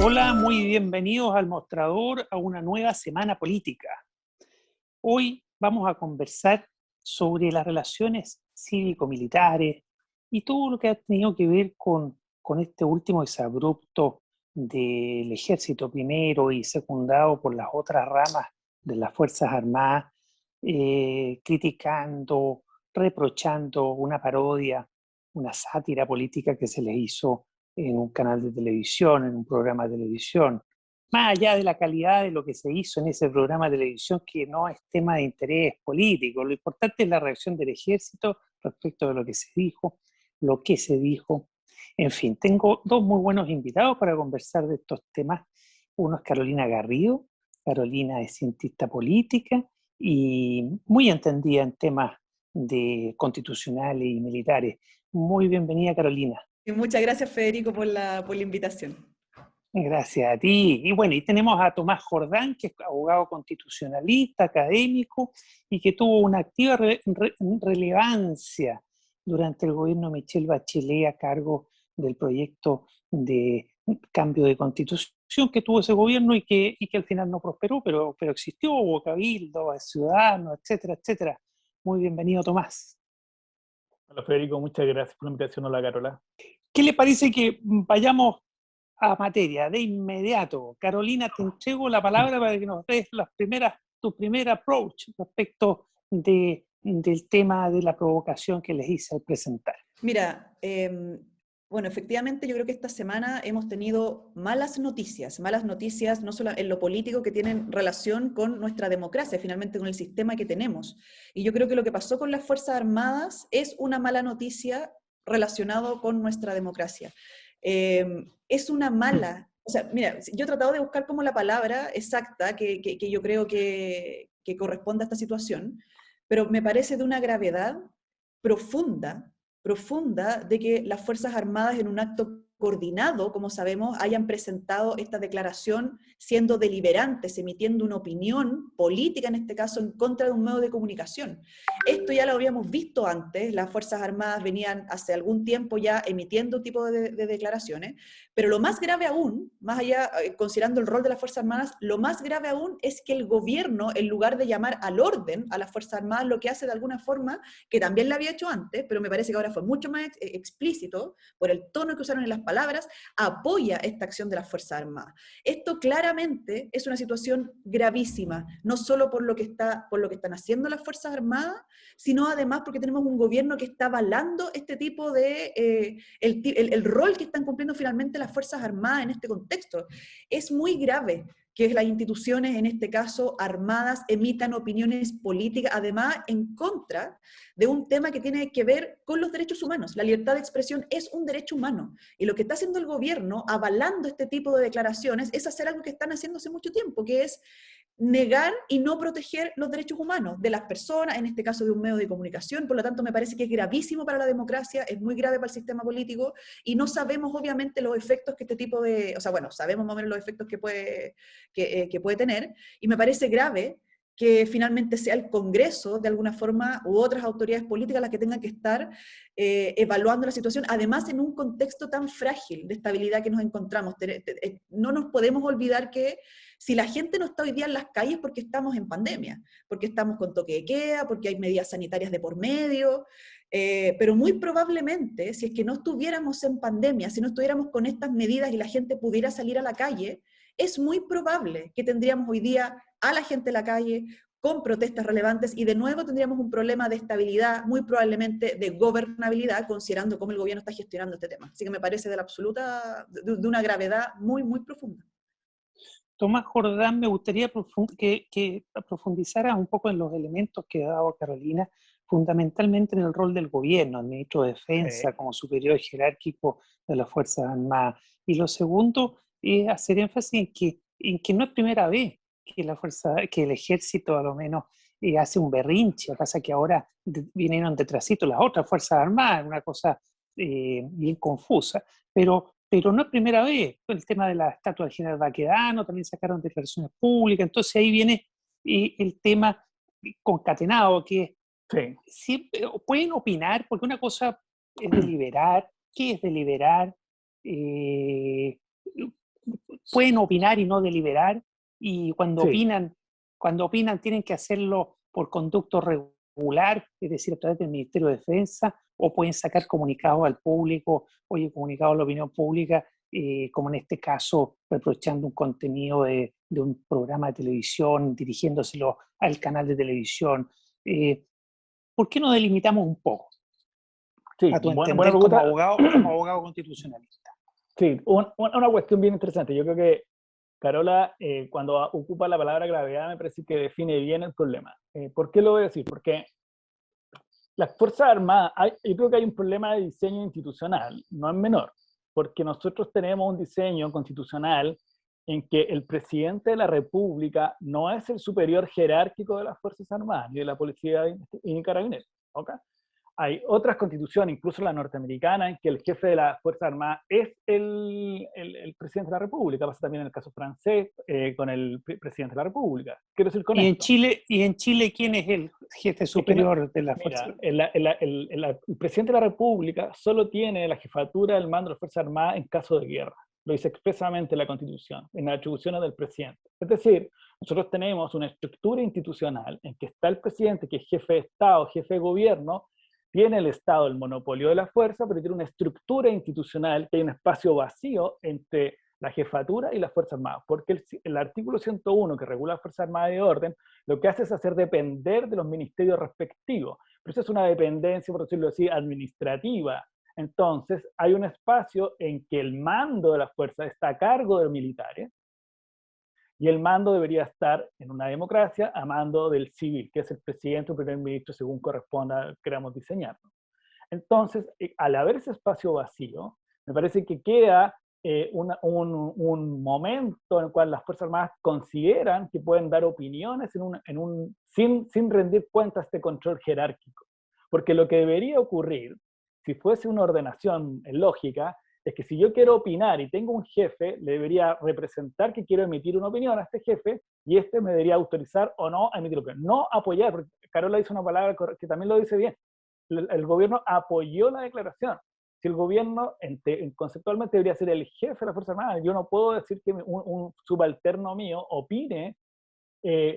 Hola, muy bienvenidos al Mostrador, a una nueva semana política. Hoy vamos a conversar sobre las relaciones cívico-militares y todo lo que ha tenido que ver con este último exabrupto del ejército primero y secundado por las otras ramas de las Fuerzas Armadas, criticando, reprochando una parodia, una sátira política que se les hizo en un canal de televisión, en un programa de televisión. Más allá de la calidad de lo que se hizo en ese programa de televisión, que no es tema de interés político, lo importante es la reacción del ejército respecto de lo que se dijo, lo que se dijo. En fin, tengo dos muy buenos invitados para conversar de estos temas. Uno es Carolina Garrido. Carolina es cientista política y muy entendida en temas de constitucionales y militares. Muy bienvenida, Carolina. Y muchas gracias, Federico, por la invitación. Gracias a ti. Y bueno, y tenemos a Tomás Jordán, que es abogado constitucionalista, académico, y que tuvo una activa relevancia durante el gobierno de Michelle Bachelet a cargo del proyecto de cambio de constitución que tuvo ese gobierno y que al final no prosperó, pero existió, hubo cabildo, ciudadanos, etcétera, etcétera. Muy bienvenido, Tomás. Hola Federico, muchas gracias por la invitación. Hola Carola. ¿Qué le parece que vayamos a materia de inmediato? Carolina, te entrego la palabra para que nos des tu primer approach respecto del tema de la provocación que les hice al presentar. Mira, bueno, efectivamente yo creo que esta semana hemos tenido malas noticias no solo en lo político que tienen relación con nuestra democracia, finalmente con el sistema que tenemos. Y yo creo que lo que pasó con las Fuerzas Armadas es una mala noticia relacionado con nuestra democracia. Es una mala, o sea, mira, yo he tratado de buscar como la palabra exacta que yo creo que corresponde a esta situación, pero me parece de una gravedad profunda, profunda, de que las Fuerzas Armadas en un acto coordinado, como sabemos, hayan presentado esta declaración siendo deliberantes, emitiendo una opinión política, en este caso, en contra de un medio de comunicación. Esto ya lo habíamos visto antes, las Fuerzas Armadas venían hace algún tiempo ya emitiendo un tipo de declaraciones, pero lo más grave aún, más allá, considerando el rol de las Fuerzas Armadas, lo más grave aún es que el gobierno, en lugar de llamar al orden a las Fuerzas Armadas, lo que hace de alguna forma, que también lo había hecho antes, pero me parece que ahora fue mucho más explícito, por el tono que usaron en las palabras, apoya esta acción de las Fuerzas Armadas. Esto claramente es una situación gravísima, no solo por lo que están haciendo las Fuerzas Armadas, sino además porque tenemos un gobierno que está avalando este tipo de, el rol que están cumpliendo finalmente las Fuerzas Armadas en este contexto. Es muy grave que las instituciones, en este caso armadas, emitan opiniones políticas, además en contra de un tema que tiene que ver con los derechos humanos. La libertad de expresión es un derecho humano, y lo que está haciendo el gobierno, avalando este tipo de declaraciones, es hacer algo que están haciendo hace mucho tiempo, que es negar y no proteger los derechos humanos de las personas, en este caso de un medio de comunicación. Por lo tanto, me parece que es gravísimo para la democracia, es muy grave para el sistema político, y no sabemos obviamente los efectos que este tipo de, o sea, bueno, sabemos más o menos los efectos que puede tener, y me parece grave que finalmente sea el Congreso, de alguna forma, u otras autoridades políticas las que tengan que estar evaluando la situación, además en un contexto tan frágil de estabilidad que nos encontramos. No nos podemos olvidar que si la gente no está hoy día en las calles porque estamos en pandemia, porque estamos con toque de queda, porque hay medidas sanitarias de por medio, pero muy probablemente, si es que no estuviéramos en pandemia, si no estuviéramos con estas medidas y la gente pudiera salir a la calle, es muy probable que tendríamos hoy día a la gente en la calle con protestas relevantes, y de nuevo tendríamos un problema de estabilidad, muy probablemente de gobernabilidad, considerando cómo el gobierno está gestionando este tema. Así que me parece de una gravedad muy, muy profunda. Tomás Jordán, me gustaría que profundizara un poco en los elementos que ha dado Carolina, fundamentalmente en el rol del gobierno, el ministro de Defensa como superior jerárquico de las Fuerzas Armadas. Y lo segundo es hacer énfasis en que no es primera vez que el ejército a lo menos hace un berrinche. Lo que pasa es que ahora vinieron detrásito las otras Fuerzas Armadas, una cosa bien confusa, pero no es primera vez. El tema de la estatua del general Baquedano, también sacaron declaraciones públicas, entonces ahí viene el tema concatenado, que siempre pueden opinar, porque una cosa es deliberar. ¿Qué es deliberar? pueden opinar y no deliberar, y cuando Sí. opinan tienen que hacerlo por conducto regular, es decir, a través del Ministerio de Defensa, o pueden sacar comunicados al público, oye, comunicados a la opinión pública, como en este caso, reprochando un contenido de un programa de televisión, dirigiéndoselo al canal de televisión. ¿Por qué no delimitamos un poco? Sí, A tu buena entender, pregunta. como abogado constitucionalista. Sí, una cuestión bien interesante. Yo creo que Carola, cuando ocupa la palabra gravedad, me parece que define bien el problema. ¿Por qué lo voy a decir? Porque las Fuerzas Armadas, yo creo que hay un problema de diseño institucional, no es menor, porque nosotros tenemos un diseño constitucional en que el presidente de la República no es el superior jerárquico de las Fuerzas Armadas, ni de la Policía y Carabineros. ¿Okay? Hay otras constituciones, incluso la norteamericana, en que el jefe de las Fuerzas Armadas es el presidente de la República. Pasa también en el caso francés con el presidente de la República. Quiero decir con esto. ¿Y en Chile quién es el jefe superior de la Fuerza? Mira, el presidente de la República solo tiene la jefatura del mando de las Fuerzas Armadas en caso de guerra. Lo dice expresamente la Constitución, en las atribuciones del presidente. Es decir, nosotros tenemos una estructura institucional en que está el presidente, que es jefe de Estado, jefe de gobierno. Tiene el Estado el monopolio de la fuerza, pero tiene una estructura institucional, que hay un espacio vacío entre la jefatura y las Fuerzas Armadas, porque el artículo 101, que regula las Fuerzas Armadas de orden, lo que hace es hacer depender de los ministerios respectivos. Pero eso es una dependencia, por decirlo así, administrativa. Entonces, hay un espacio en que el mando de las fuerzas está a cargo de los militares, y el mando debería estar en una democracia a mando del civil, que es el presidente o primer ministro, según corresponda, queramos diseñarlo. Entonces, al haber ese espacio vacío, me parece que queda un momento en el cual las Fuerzas Armadas consideran que pueden dar opiniones sin rendir cuenta a este control jerárquico. Porque lo que debería ocurrir, si fuese una ordenación lógica, es que si yo quiero opinar y tengo un jefe, le debería representar que quiero emitir una opinión a este jefe, y este me debería autorizar o no a emitir opinión. No apoyar, porque Carola dice una palabra que también lo dice bien. El gobierno apoyó la declaración. Si el gobierno conceptualmente debería ser el jefe de la Fuerza Armada, yo no puedo decir que un subalterno mío opine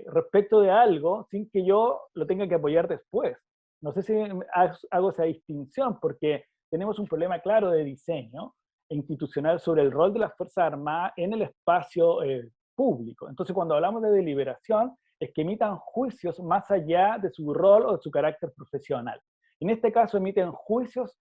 respecto de algo sin que yo lo tenga que apoyar después. No sé si hago esa distinción, porque tenemos un problema claro de diseño institucional sobre el rol de las Fuerzas Armadas en el espacio público. Entonces, cuando hablamos de deliberación, es que emitan juicios más allá de su rol o de su carácter profesional. En este caso, emiten juicios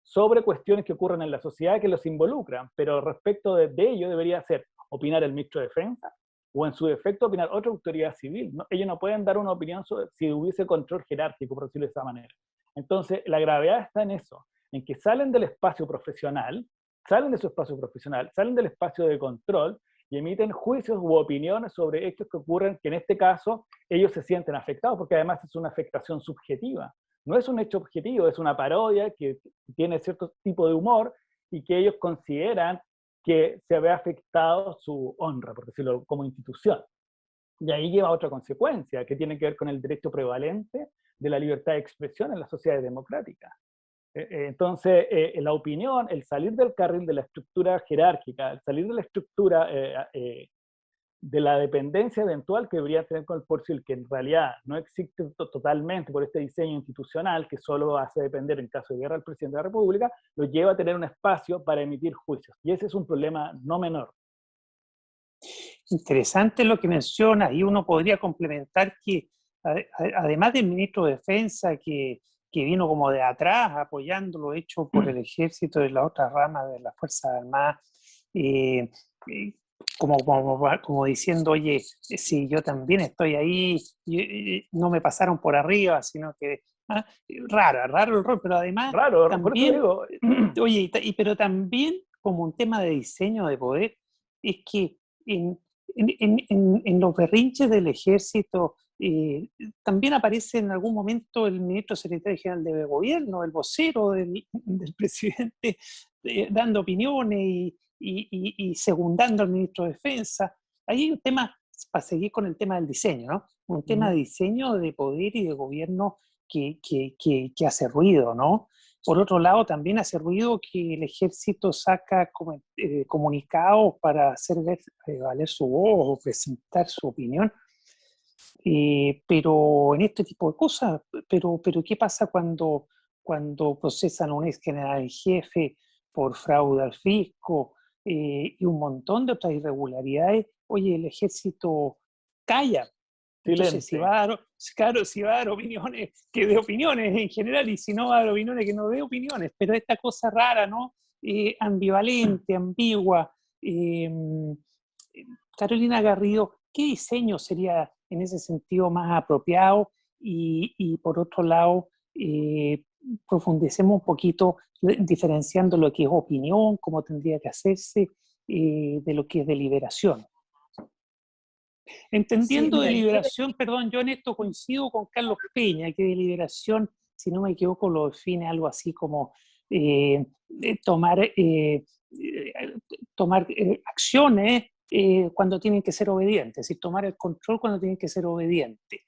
sobre cuestiones que ocurren en la sociedad que los involucran, pero respecto de ello debería ser opinar el ministro de Defensa, o en su defecto opinar otra autoridad civil. ¿No? Ellos no pueden dar una opinión sobre, si hubiese control jerárquico, por decirlo de esa manera. Entonces, la gravedad está en eso, en que salen del espacio profesional, salen de su espacio profesional, salen del espacio de control y emiten juicios u opiniones sobre hechos que ocurren, que en este caso ellos se sienten afectados, porque además es una afectación subjetiva. No es un hecho objetivo, es una parodia que tiene cierto tipo de humor y que ellos consideran que se ve afectado su honra, por decirlo, como institución. Y ahí lleva otra consecuencia, que tiene que ver con el derecho prevalente de la libertad de expresión en las sociedades democráticas. Entonces, la opinión, el salir del carril de la estructura jerárquica, el salir de la estructura de la dependencia eventual que debería tener con el poder civil, que en realidad no existe totalmente por este diseño institucional que solo hace depender en caso de guerra al presidente de la República, lo lleva a tener un espacio para emitir juicios. Y ese es un problema no menor. Interesante lo que mencionas, y uno podría complementar que además del ministro de Defensa que vino como de atrás apoyando lo hecho por el ejército y la otra rama de las Fuerzas Armadas, como diciendo, oye, si yo también estoy ahí, no me pasaron por arriba, sino que raro el rol, pero además raro, también, por eso digo. Oye, pero también como un tema de diseño de poder, es que en los berrinches del ejército también aparece en algún momento el ministro secretario general de gobierno, el vocero del presidente, dando opiniones y segundando al ministro de Defensa. Hay un tema, para seguir con el tema del diseño, ¿no? Un tema de diseño de poder y de gobierno que hace ruido, ¿no? Por otro lado, también hace ruido que el ejército saca comunicados para hacer valer su voz o presentar su opinión. Pero en este tipo de cosas, pero ¿qué pasa cuando procesan a un ex general en jefe por fraude al fisco y un montón de otras irregularidades? Oye, el ejército calla. Entonces, si va a dar opiniones, que dé opiniones en general, y si no va a dar opiniones, que no dé opiniones. Pero esta cosa rara, ¿no? Ambivalente, ambigua. Carolina Garrido, ¿qué diseño sería en ese sentido más apropiado? Y por otro lado, profundicemos un poquito diferenciando lo que es opinión, cómo tendría que hacerse, de lo que es deliberación. Entendiendo Sí, deliberación, perdón, yo en esto coincido con Carlos Peña, que deliberación, si no me equivoco, lo define algo así como tomar acciones cuando tienen que ser obedientes, es decir, tomar el control cuando tienen que ser obedientes.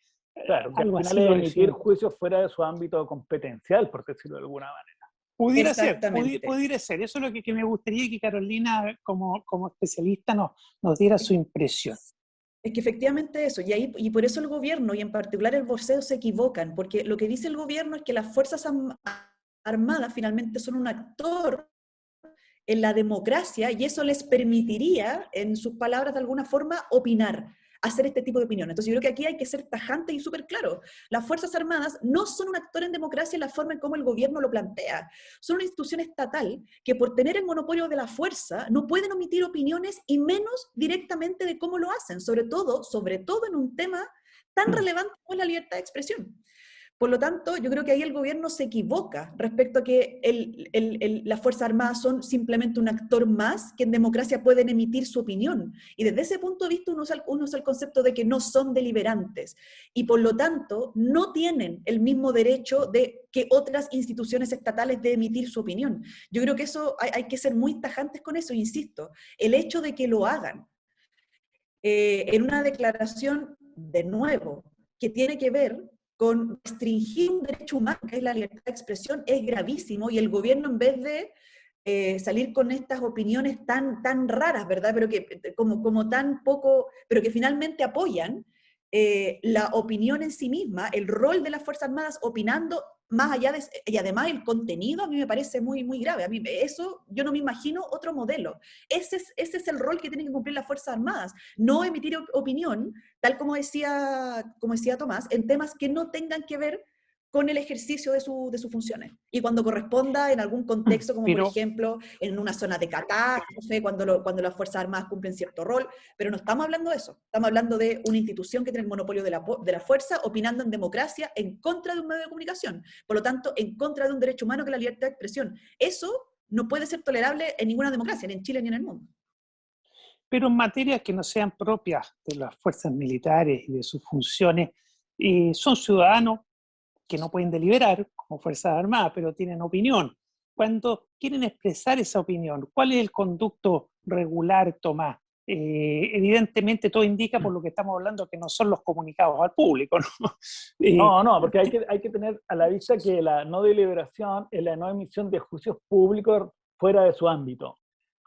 Claro, que al Algo final así es lo emitir define. juicios fuera de su ámbito competencial, por decirlo de alguna manera. Pudiera ser, Exactamente. pudiera ser. Eso es lo que me gustaría que Carolina, como especialista, nos diera su impresión. Es que efectivamente eso, y por eso el gobierno, y en particular el vocero, se equivocan, porque lo que dice el gobierno es que las Fuerzas Armadas finalmente son un actor en la democracia y eso les permitiría, en sus palabras de alguna forma, opinar, hacer este tipo de opiniones. Entonces yo creo que aquí hay que ser tajante y súper claro. Las Fuerzas Armadas no son un actor en democracia en la forma en cómo el gobierno lo plantea. Son una institución estatal que por tener el monopolio de la fuerza no pueden omitir opiniones y menos directamente de cómo lo hacen, sobre todo en un tema tan relevante como es la libertad de expresión. Por lo tanto, yo creo que ahí el gobierno se equivoca respecto a que las Fuerzas Armadas son simplemente un actor más que en democracia pueden emitir su opinión. Y desde ese punto de vista uno usa el concepto de que no son deliberantes. Y por lo tanto, no tienen el mismo derecho que otras instituciones estatales de emitir su opinión. Yo creo que eso hay que ser muy tajantes con eso, insisto. El hecho de que lo hagan en una declaración, de nuevo, que tiene que ver con restringir un derecho humano, que es la libertad de expresión, es gravísimo, y el gobierno, en vez de salir con estas opiniones tan raras, ¿verdad? Pero que como tan poco, pero que finalmente apoyan la opinión en sí misma, el rol de las Fuerzas Armadas opinando más allá de, y además el contenido a mí me parece muy, muy grave. A mí eso, yo no me imagino otro modelo. Ese es el rol que tienen que cumplir las Fuerzas Armadas, no emitir opinión, tal como decía Tomás, en temas que no tengan que ver con el ejercicio de sus funciones. Y cuando corresponda en algún contexto, como por ejemplo en una zona de catástrofe, cuando las Fuerzas Armadas cumplen cierto rol, pero no estamos hablando de eso. Estamos hablando de una institución que tiene el monopolio de la fuerza, opinando en democracia en contra de un medio de comunicación. Por lo tanto, en contra de un derecho humano que es la libertad de expresión. Eso no puede ser tolerable en ninguna democracia, ni en Chile ni en el mundo. Pero en materias que no sean propias de las fuerzas militares y de sus funciones, son ciudadanos que no pueden deliberar como Fuerzas Armadas, pero tienen opinión. Cuando quieren expresar esa opinión, ¿cuál es el conducto regular, Tomás? Evidentemente todo indica, por lo que estamos hablando, que no son los comunicados al público, ¿no? No, porque hay que tener a la vista que la no deliberación es la no emisión de juicios públicos fuera de su ámbito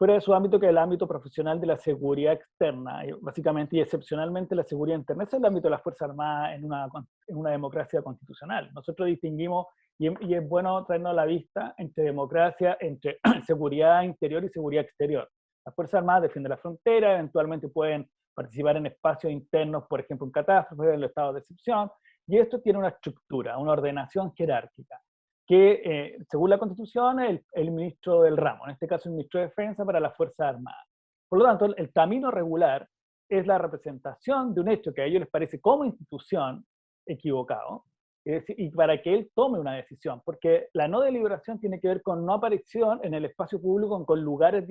que es el ámbito profesional de la seguridad externa, básicamente y excepcionalmente la seguridad interna. Ese es el ámbito de las Fuerzas Armadas en una democracia constitucional. Nosotros distinguimos, y es bueno traernos a la vista, entre democracia, entre seguridad interior y seguridad exterior. Las Fuerzas Armadas defienden la frontera, eventualmente pueden participar en espacios internos, por ejemplo en catástrofes, en los estados de excepción, y esto tiene una estructura, una ordenación jerárquica, que según la Constitución el ministro del ramo, en este caso el ministro de Defensa para las Fuerzas Armadas. Por lo tanto, el camino regular es la representación de un hecho que a ellos les parece como institución equivocado, y para que él tome una decisión, porque la no deliberación tiene que ver con no aparición en el espacio público con lugares,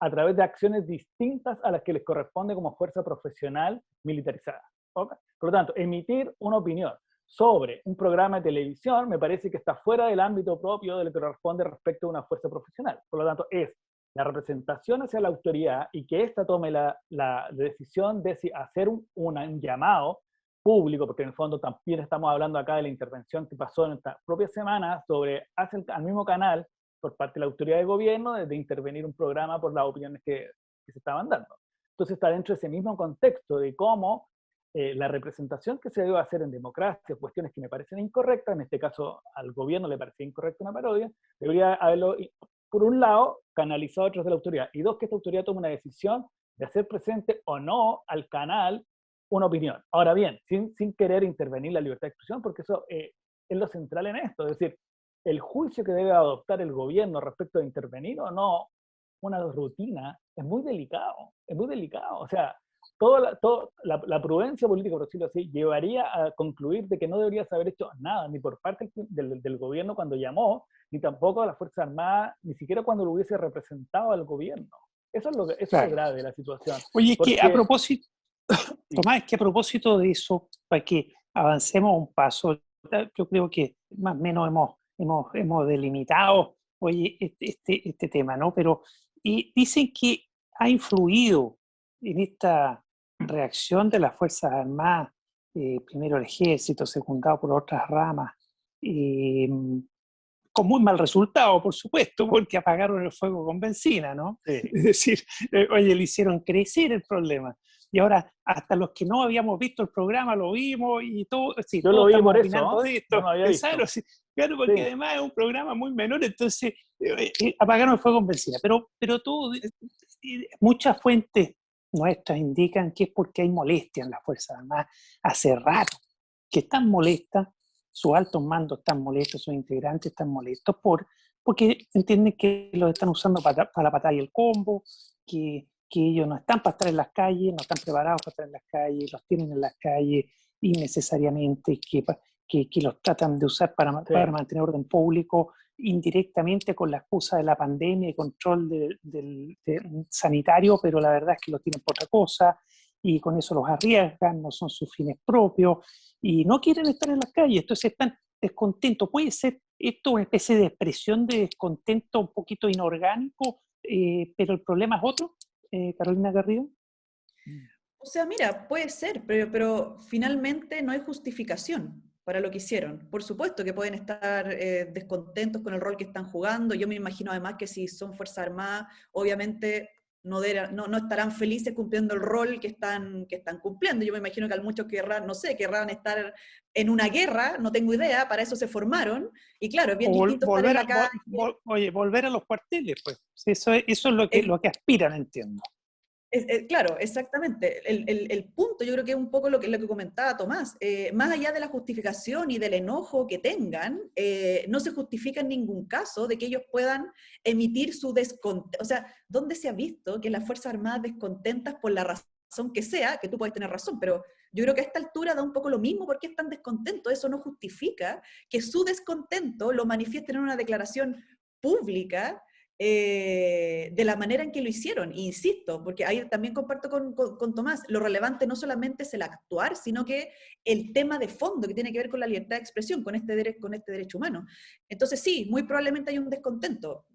a través de acciones distintas a las que les corresponde como fuerza profesional militarizada. ¿Okay? Por lo tanto, emitir una opinión sobre un programa de televisión me parece que está fuera del ámbito propio de lo que corresponde respecto a una fuerza profesional. Por lo tanto, es la representación hacia la autoridad y que ésta tome la decisión de hacer un llamado público, porque en el fondo también estamos hablando acá de la intervención que pasó en esta propia semana sobre, al mismo canal, por parte de la autoridad de gobierno, de intervenir un programa por las opiniones que se estaban dando. Entonces está dentro de ese mismo contexto de cómo la representación que se debe hacer en democracia, cuestiones que me parecen incorrectas, en este caso al gobierno le parecía incorrecta una parodia, debería haberlo, por un lado, canalizado a otros de la autoridad, y dos, que esta autoridad tome una decisión de hacer presente o no al canal una opinión. Ahora bien, sin querer intervenir la libertad de expresión, porque eso es lo central en esto, es decir, el juicio que debe adoptar el gobierno respecto de intervenir o no una rutina es muy delicado, o sea, toda la prudencia política, por decirlo así, llevaría a concluir de que no debería haber hecho nada, ni por parte del gobierno cuando llamó, ni tampoco a las Fuerzas Armadas, ni siquiera cuando lo hubiese representado al gobierno. Eso es lo grave de la situación. Oye, porque, que a propósito, Tomás, es que a propósito de eso, para que avancemos un paso, yo creo que más o menos hemos delimitado, oye, este tema, ¿no? Pero dicen que ha influido en esta reacción de las Fuerzas Armadas, primero el ejército, secundado por otras ramas, con muy mal resultado, por supuesto, porque apagaron el fuego con benzina, ¿no? Sí. Es decir, oye, le hicieron crecer el problema. Y ahora, hasta los que no habíamos visto el programa, lo vimos y todo. Sí, yo lo vi por eso, de esto. No había visto. Claro, porque además es un programa muy menor, entonces apagaron el fuego con benzina. Pero todo, muchas fuentes nuestras indican que es porque hay molestia en las Fuerzas Armadas hace rato, que están molestas, sus altos mandos están molestos, sus integrantes están molestos porque entienden que los están usando para la batalla del combo, que ellos no están para estar en las calles, no están preparados para estar en las calles, los tienen en las calles innecesariamente, que los tratan de usar para mantener orden público indirectamente con la excusa de la pandemia y control sanitario, pero la verdad es que lo tienen por otra cosa y con eso los arriesgan, no son sus fines propios y no quieren estar en las calles, entonces están descontentos. Puede ser esto una especie de expresión de descontento un poquito inorgánico, pero el problema es otro. Carolina Garrido. O sea, mira, puede ser, pero finalmente no hay justificación para lo que hicieron. Por supuesto que pueden estar descontentos con el rol que están jugando. Yo me imagino además que si son Fuerzas Armadas, obviamente no estarán felices cumpliendo el rol que están cumpliendo. Yo me imagino que muchos querrán estar en una guerra, no tengo idea, para eso se formaron. Y claro, es bien distinto estar en la calle. Volver a los cuarteles, pues. Eso es lo que aspiran, entiendo. Claro, exactamente. El punto yo creo que es un poco lo que comentaba Tomás. Más allá de la justificación y del enojo que tengan, no se justifica en ningún caso de que ellos puedan emitir su descontento. O sea, ¿dónde se ha visto que las Fuerzas Armadas descontentas por la razón que sea, que tú puedes tener razón, pero yo creo que a esta altura da un poco lo mismo porque están descontentos? Eso no justifica que su descontento lo manifiesten en una declaración pública, de la manera en que lo hicieron, insisto, porque ahí también comparto con Tomás, lo relevante no solamente es el actuar, sino que el tema de fondo que tiene que ver con la libertad de expresión, con este derecho humano. Entonces sí, muy probablemente hay un descontento,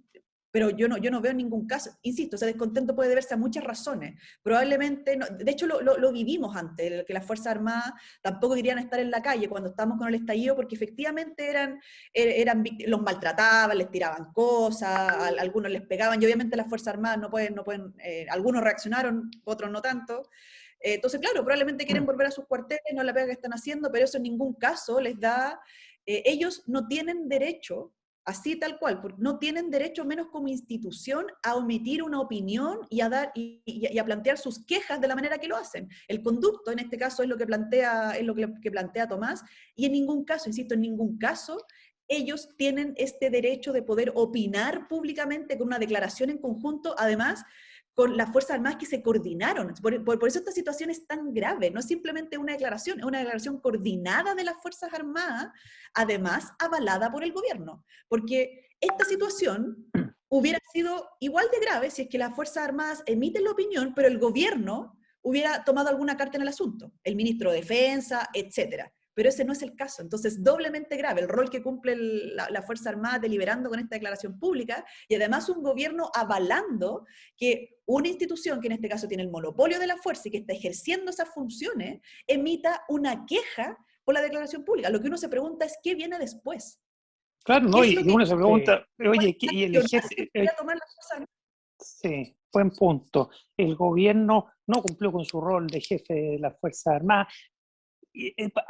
pero yo no veo ningún caso, insisto, ese descontento puede deberse a muchas razones, probablemente, de hecho lo vivimos antes, que las Fuerzas Armadas tampoco querían estar en la calle cuando estábamos con el estallido, porque efectivamente los maltrataban, les tiraban cosas, a algunos les pegaban, y obviamente las Fuerzas Armadas no pueden algunos reaccionaron, otros no tanto. Entonces, claro, probablemente quieren volver a sus cuarteles, no la pega que están haciendo, pero eso en ningún caso les da, ellos no tienen derecho, así tal cual, porque no tienen derecho, menos como institución, a omitir una opinión y a plantear sus quejas de la manera que lo hacen. El conducto, en este caso, es lo que plantea Tomás, y en ningún caso, insisto, en ningún caso, ellos tienen este derecho de poder opinar públicamente con una declaración en conjunto, además, con las Fuerzas Armadas que se coordinaron. Por eso esta situación es tan grave. No es simplemente una declaración, es una declaración coordinada de las Fuerzas Armadas, además avalada por el gobierno. Porque esta situación hubiera sido igual de grave si es que las Fuerzas Armadas emiten la opinión, pero el gobierno hubiera tomado alguna carta en el asunto, el ministro de Defensa, etc. pero ese no es el caso. Entonces, doblemente grave el rol que cumple la Fuerza Armada deliberando con esta declaración pública, y además un gobierno avalando que una institución, que en este caso tiene el monopolio de la fuerza y que está ejerciendo esas funciones, emita una queja por la declaración pública. Lo que uno se pregunta es, ¿qué viene después? Claro, ¿Qué ¿no? es lo Y que uno se pregunta, oye, y el ejército, debería tomar la Fuerza Armada? sí, buen punto. El gobierno no cumplió con su rol de jefe de las Fuerzas Armadas,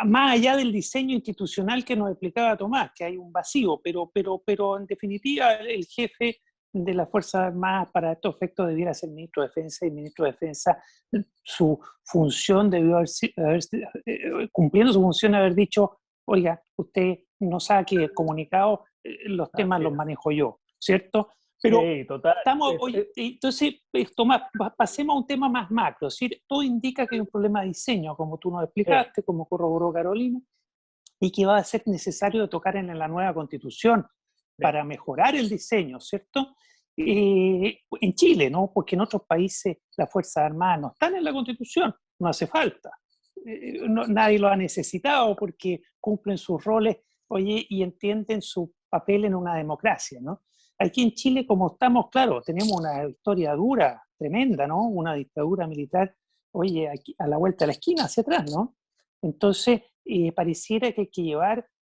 más allá del diseño institucional que nos explicaba Tomás, que hay un vacío, pero en definitiva el jefe de las Fuerzas Armadas para estos efectos debiera ser ministro de Defensa, y ministro de Defensa, su función debió cumpliendo su función, haber dicho, oiga, usted no saque el comunicado, los temas los manejo yo, ¿cierto? Pero sí, total. estamos, oye, entonces, Tomás, pasemos a un tema más macro. Es decir, todo indica que hay un problema de diseño, como tú nos explicaste, como corroboró Carolina, y que va a ser necesario tocar en la nueva Constitución para mejorar el diseño, ¿cierto? En Chile, ¿no? Porque en otros países las Fuerzas Armadas no están en la Constitución, no hace falta. Nadie lo ha necesitado porque cumplen sus roles, oye, y entienden su papel en una democracia, ¿no? Aquí en Chile, como estamos, claro, tenemos una historia dura, tremenda, ¿no? Una dictadura militar, oye, aquí, a la vuelta de la esquina, hacia atrás, ¿no? Entonces, pareciera que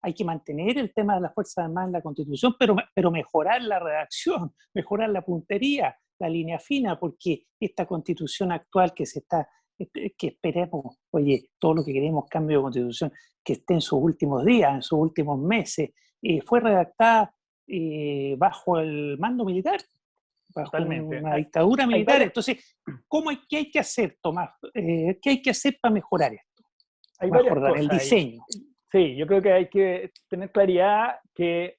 hay que mantener el tema de las Fuerzas Armadas en la Constitución, pero mejorar la redacción, mejorar la puntería, la línea fina, porque esta Constitución actual que esperemos, oye, todo lo que queremos, cambio de Constitución, que esté en sus últimos días, en sus últimos meses, fue redactada bajo el mando militar, bajo Totalmente. una dictadura militar. Entonces, ¿qué hay que hacer, Tomás? ¿Qué hay que hacer para mejorar esto? Hay varias Mejorar el cosas diseño. Sí, yo creo que hay que tener claridad que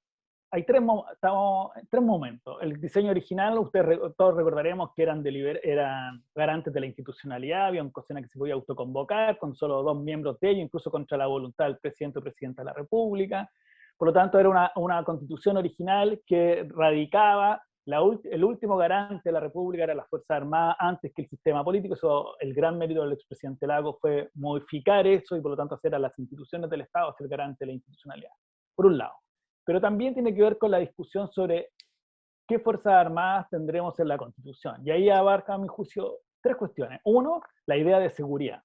hay estamos en tres momentos. El diseño original, todos recordaremos que eran garantes de la institucionalidad, había una cosa que se podía autoconvocar con solo 2 miembros de ellos, incluso contra la voluntad del presidente o presidenta de la República. Por lo tanto, era una constitución original que radicaba, el último garante de la República era la Fuerza Armada antes que el sistema político. Eso, el gran mérito del expresidente Lagos fue modificar eso y por lo tanto hacer a las instituciones del Estado ser garante de la institucionalidad, por un lado. Pero también tiene que ver con la discusión sobre qué Fuerzas Armadas tendremos en la Constitución. Y ahí abarca, a mi juicio, 3 cuestiones. Uno, la idea de seguridad.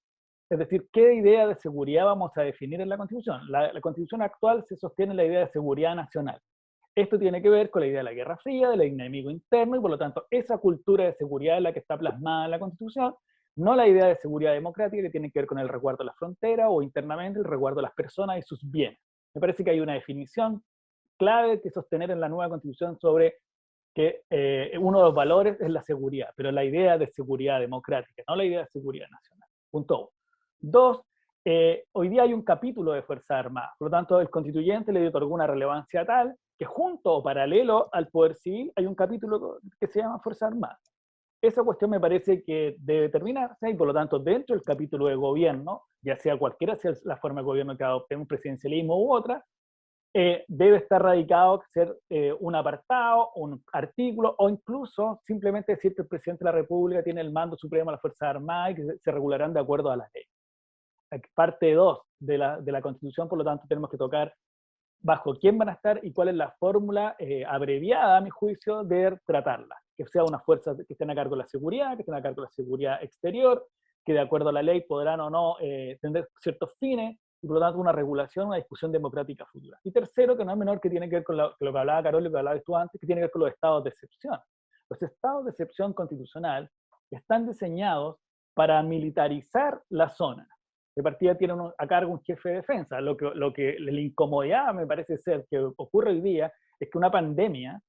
Es decir, ¿qué idea de seguridad vamos a definir en la Constitución? La Constitución actual se sostiene en la idea de seguridad nacional. Esto tiene que ver con la idea de la Guerra Fría, del enemigo interno, y por lo tanto esa cultura de seguridad es la que está plasmada en la Constitución, no la idea de seguridad democrática que tiene que ver con el resguardo de la frontera o internamente el resguardo de las personas y sus bienes. Me parece que hay una definición clave que sostener en la nueva Constitución sobre que uno de los valores es la seguridad, pero la idea de seguridad democrática, no la idea de seguridad nacional. Punto 1. 2, hoy día hay un capítulo de Fuerzas Armadas, por lo tanto el constituyente le otorgó una relevancia tal que junto o paralelo al Poder Civil hay un capítulo que se llama Fuerzas Armadas. Esa cuestión me parece que debe terminarse y por lo tanto dentro del capítulo de gobierno, ya sea cualquiera sea la forma de gobierno que adopte, un presidencialismo u otra, debe estar radicado ser un apartado, un artículo, o incluso simplemente decir que el presidente de la República tiene el mando supremo de las Fuerzas Armadas y que se regularán de acuerdo a las leyes. Parte 2 de la Constitución, por lo tanto, tenemos que tocar bajo quién van a estar y cuál es la fórmula abreviada, a mi juicio, de tratarla. Que sea una fuerza que estén a cargo de la seguridad, que estén a cargo de la seguridad exterior, que de acuerdo a la ley podrán o no tener ciertos fines, y por lo tanto una regulación, una discusión democrática futura. Y tercero, que no es menor, que tiene que ver con lo que hablaba Carol y lo que hablabas tú antes, que tiene que ver con los estados de excepción. Los estados de excepción constitucional están diseñados para militarizar la zona. De partida tiene a cargo un jefe de defensa. Lo que le incomodidad, me parece ser, que ocurre hoy día, es que una pandemia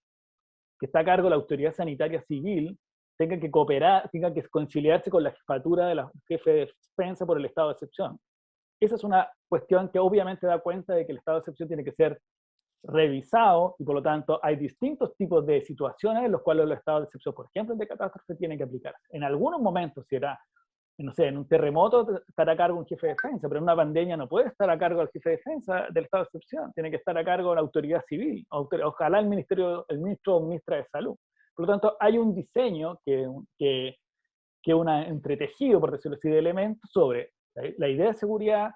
que está a cargo de la autoridad sanitaria civil tenga que cooperar, tenga que conciliarse con la jefatura de la jefe de defensa por el estado de excepción. Esa es una cuestión que obviamente da cuenta de que el estado de excepción tiene que ser revisado y por lo tanto hay distintos tipos de situaciones en los cuales los estados de excepción, por ejemplo, el de catástrofe, tienen que aplicarse. En algunos momentos será, no sé, en un terremoto estará a cargo un jefe de defensa, pero en una pandemia no puede estar a cargo el jefe de defensa del estado de excepción, tiene que estar a cargo la autoridad civil, ojalá el ministro o ministra de salud. Por lo tanto, hay un diseño entretejido, por decirlo así, de elementos sobre la idea de seguridad,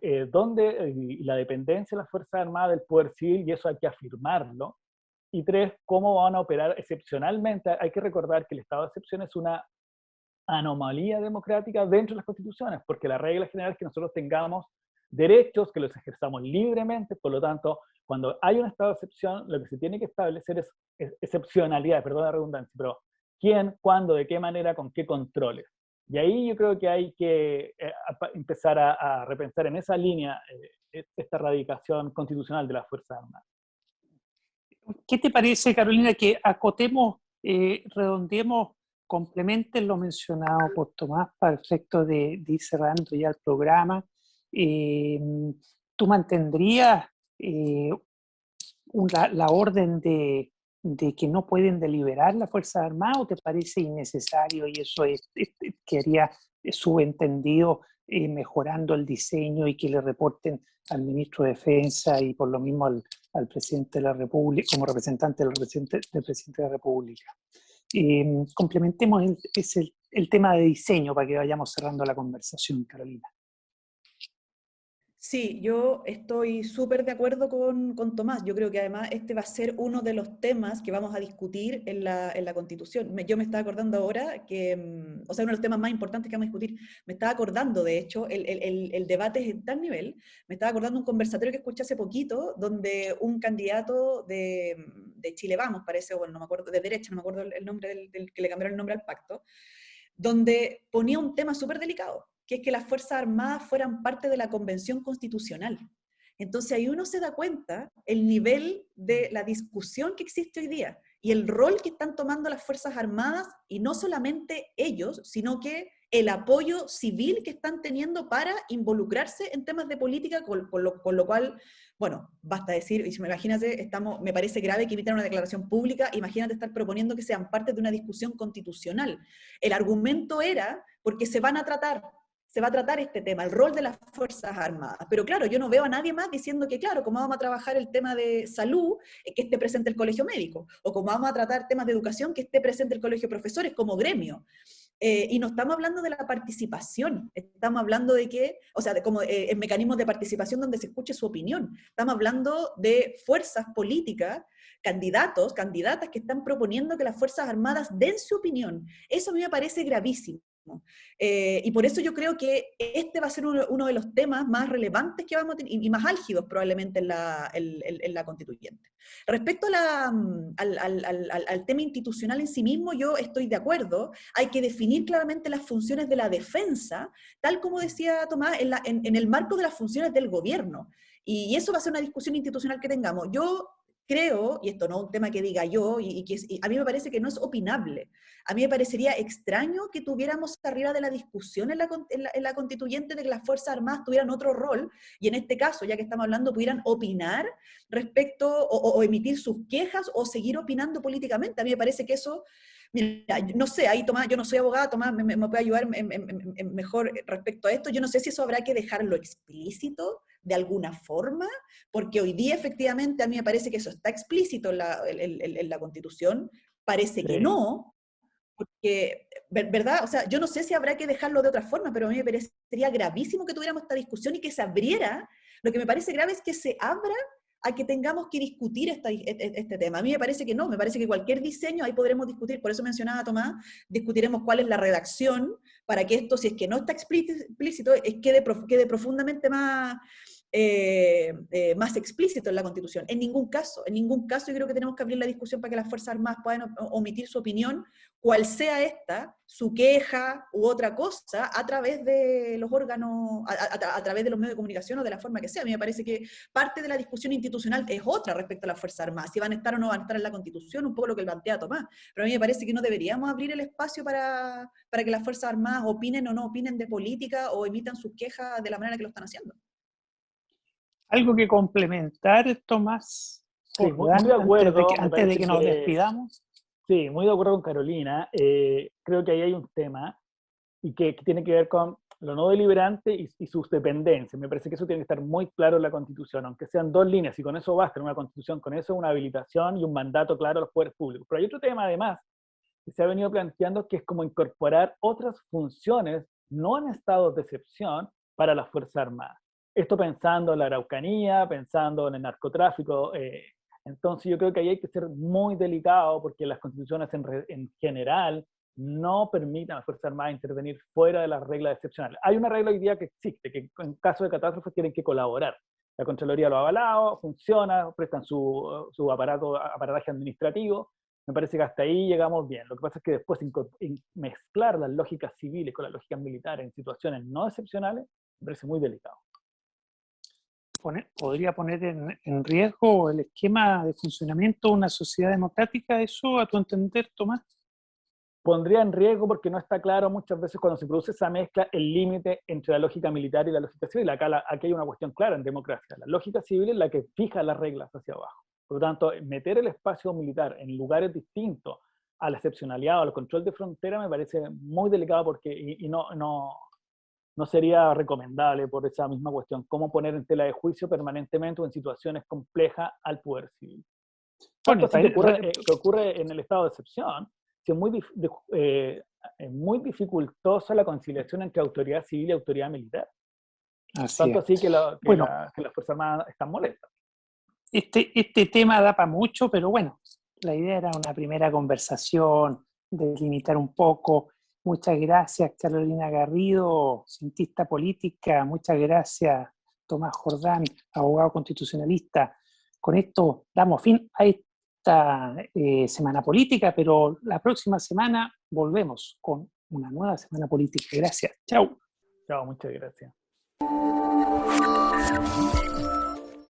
y la dependencia de las Fuerzas Armadas del poder civil, y eso hay que afirmarlo. Y tres, cómo van a operar excepcionalmente. Hay que recordar que el estado de excepción es una anomalía democrática dentro de las constituciones, porque la regla general es que nosotros tengamos derechos, que los ejerzamos libremente. Por lo tanto, cuando hay un estado de excepción, lo que se tiene que establecer es excepcionalidad, perdón la redundancia, pero quién, cuándo, de qué manera, con qué controles. Y ahí yo creo que hay que empezar a repensar en esa línea esta radicación constitucional de las Fuerzas Armadas. ¿Qué te parece, Carolina, que acotemos, redondeemos, complementen lo mencionado por Tomás para efecto de ir cerrando ya el programa? ¿Tú mantendrías la orden de que no pueden deliberar las Fuerzas Armadas, o te parece innecesario y eso quedaría subentendido, mejorando el diseño y que le reporten al ministro de Defensa y por lo mismo al presidente de la República, como representante del presidente de la República? Complementemos el tema de diseño para que vayamos cerrando la conversación, Carolina. Sí, yo estoy súper de acuerdo con Tomás. Yo creo que además este va a ser uno de los temas que vamos a discutir en la Constitución. Yo me estaba acordando ahora que, o sea, uno de los temas más importantes que vamos a discutir, me estaba acordando, de hecho, el debate es en tal nivel, me estaba acordando un conversatorio que escuché hace poquito, donde un candidato de Chile Vamos, parece, bueno, no me acuerdo, de derecha, no me acuerdo el nombre del que le cambiaron el nombre al pacto, donde ponía un tema súper delicado, que es que las Fuerzas Armadas fueran parte de la Convención Constitucional. Entonces ahí uno se da cuenta el nivel de la discusión que existe hoy día y el rol que están tomando las Fuerzas Armadas, y no solamente ellos, sino que el apoyo civil que están teniendo para involucrarse en temas de política, con lo cual, bueno, basta decir, imagínate, me parece grave que emiten una declaración pública, imagínate estar proponiendo que sean parte de una discusión constitucional. El argumento era porque se va a tratar este tema, el rol de las Fuerzas Armadas. Pero claro, yo no veo a nadie más diciendo que, claro, como vamos a trabajar el tema de salud, que esté presente el colegio médico, o como vamos a tratar temas de educación, que esté presente el colegio de profesores como gremio. Y no estamos hablando de la participación, estamos hablando de que, o sea, de como en mecanismos de participación donde se escuche su opinión. Estamos hablando de fuerzas políticas, candidatos, candidatas que están proponiendo que las Fuerzas Armadas den su opinión. Eso a mí me parece gravísimo. Y por eso yo creo que este va a ser uno de los temas más relevantes que vamos a tener, y más álgidos probablemente en la constituyente. Respecto al tema institucional en sí mismo, yo estoy de acuerdo, hay que definir claramente las funciones de la defensa, tal como decía Tomás, en el marco de las funciones del gobierno, y eso va a ser una discusión institucional que tengamos. Yo creo, y esto no es un tema que diga yo, y a mí me parece que no es opinable. A mí me parecería extraño que tuviéramos arriba de la discusión en la constituyente de que las Fuerzas Armadas tuvieran otro rol, y en este caso, ya que estamos hablando, pudieran opinar respecto, o emitir sus quejas, o seguir opinando políticamente. A mí me parece que eso, mira, no sé, ahí Tomás, yo no soy abogada, Tomás me puede ayudar mejor respecto a esto. Yo no sé si eso habrá que dejarlo explícito de alguna forma, porque hoy día efectivamente a mí me parece que eso está explícito en la Constitución, parece que no, porque, ¿verdad? O sea, yo no sé si habrá que dejarlo de otra forma, pero a mí me parecería gravísimo que tuviéramos esta discusión y que se abriera. Lo que me parece grave es que se abra a que tengamos que discutir este tema. A mí me parece que no, me parece que cualquier diseño, ahí podremos discutir, por eso mencionaba Tomás, discutiremos cuál es la redacción, para que esto, si es que no está explícito, quede profundamente más explícito en la Constitución. En ningún caso yo creo que tenemos que abrir la discusión para que las Fuerzas Armadas puedan omitir su opinión, cual sea esta, su queja u otra cosa, a través de los órganos, a través de los medios de comunicación o de la forma que sea. A mí me parece que parte de la discusión institucional es otra respecto a las Fuerzas Armadas, si van a estar o no van a estar en la Constitución, un poco lo que plantea Tomás. Pero a mí me parece que no deberíamos abrir el espacio para que las Fuerzas Armadas opinen o no opinen de política o emitan sus quejas de la manera que lo están haciendo. ¿Algo que complementar, Tomás? Sí, muy de acuerdo. Antes de que nos despidamos. Sí, muy de acuerdo con Carolina. Creo que ahí hay un tema y que tiene que ver con lo no deliberante y sus dependencias. Me parece que eso tiene que estar muy claro en la Constitución, aunque sean dos líneas, y con eso basta en una Constitución, con eso una habilitación y un mandato claro a los poderes públicos. Pero hay otro tema además que se ha venido planteando, que es como incorporar otras funciones, no en estados de excepción, para las Fuerzas Armadas. Esto pensando en la Araucanía, pensando en el narcotráfico. Entonces yo creo que ahí hay que ser muy delicado porque las constituciones en general no permiten a las Fuerzas Armadas intervenir fuera de las reglas excepcionales. Hay una regla hoy día que existe, que en caso de catástrofes tienen que colaborar. La Contraloría lo ha avalado, funciona, prestan su aparataje administrativo. Me parece que hasta ahí llegamos bien. Lo que pasa es que después mezclar las lógicas civiles con las lógicas militares en situaciones no excepcionales me parece muy delicado. ¿Podría poner en riesgo el esquema de funcionamiento de una sociedad democrática? ¿Eso, a tu entender, Tomás? Pondría en riesgo porque no está claro muchas veces cuando se produce esa mezcla el límite entre la lógica militar y la lógica civil. Aquí hay una cuestión clara en democracia. La lógica civil es la que fija las reglas hacia abajo. Por lo tanto, meter el espacio militar en lugares distintos a la excepcionalidad o al control de frontera me parece muy delicado porque no sería recomendable por esa misma cuestión. Cómo poner en tela de juicio permanentemente o en situaciones complejas al poder civil. Tanto así que ocurre en el estado de excepción, que es muy dificultosa la conciliación entre autoridad civil y autoridad militar. Tanto así que las Fuerzas Armadas están molestas. Este tema da para mucho, pero bueno, la idea era una primera conversación, delimitar un poco. Muchas gracias, Carolina Garrido, cientista política. Muchas gracias, Tomás Jordán, abogado constitucionalista. Con esto damos fin a esta semana política, pero la próxima semana volvemos con una nueva semana política. Gracias. Chao. Chao, muchas gracias.